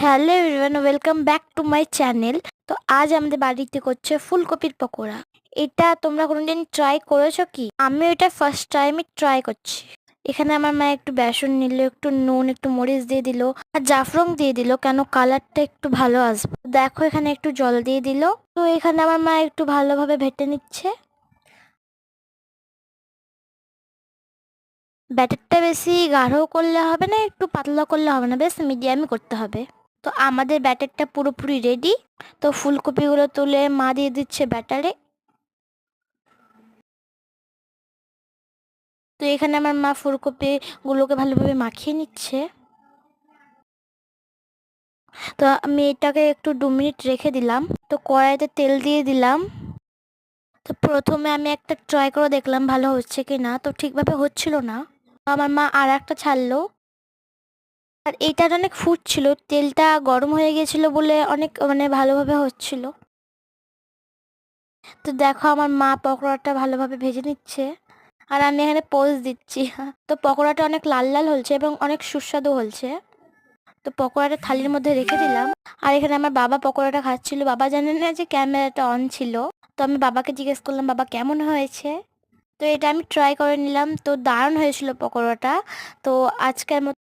Hello everyone, welcome back to my channel. তো আজ আমাদের বাড়িতে করছে ফুলকপির পকোড়া। এটা তোমরা কোনোদিন ট্রাই করেছো কি? আমি এটা ফার্স্ট টাইমই ট্রাই করছি। এখানে আমার মা একটু বেসন নিল, একটু নুন, একটু মরিচ দিয়ে দিল আর জাফরং দিয়ে দিল, কেন কালারটা একটু ভালো আসবে। দেখো এখানে একটু জল দিয়ে দিল। তো এখানে আমার মা একটু ভালোভাবে ভেটে নিচ্ছে। ব্যাটারটা বেশি গাঢ় করলে হবে না, একটু পাতলা করলে হবে না, বেশ মিডিয়ামই করতে হবে। তো আমাদের ব্যাটারটা পুরোপুরি রেডি। তো ফুলকপিগুলো তুলে মা দিয়ে দিচ্ছে ব্যাটারে। তো এখানে আমার মা ফুলকপিগুলোকে ভালোভাবে মাখিয়ে নিচ্ছে। তো আমি এটাকে একটু 2 মিনিট রেখে দিলাম। তো কড়াইতে তেল দিয়ে দিলাম। তো প্রথমে আমি একটা ট্রাই করে দেখলাম ভালো হচ্ছে কি না, তো ঠিকভাবে হচ্ছিল না। আমার মা আর একটা ছাড়লো। আর এইটা অনেক ফুটছিল, তেলটা গরম হয়ে গেছিল বলে অনেক ভালোভাবে হচ্ছিল। তো দেখো আমার মা পকোড়াটা ভালোভাবে ভেজে নিচ্ছে আর আমি এখানে পোজ দিচ্ছি। তো পকোড়াটা অনেক লাল লাল হচ্ছে এবং অনেক সুস্বাদু হচ্ছে। তো পকোড়াটা থালির মধ্যে রেখে দিলাম। আর এখানে আমার বাবা পকোড়াটা খাচ্ছিল। বাবা জানেন না যে ক্যামেরাটা অন ছিল। তো আমি বাবাকে জিজ্ঞেস করলাম, বাবা কেমন হয়েছে? তো এটা আমি ট্রাই করে নিলাম। তো দারুণ হয়েছিল পকোড়াটা। তো আজকের মতো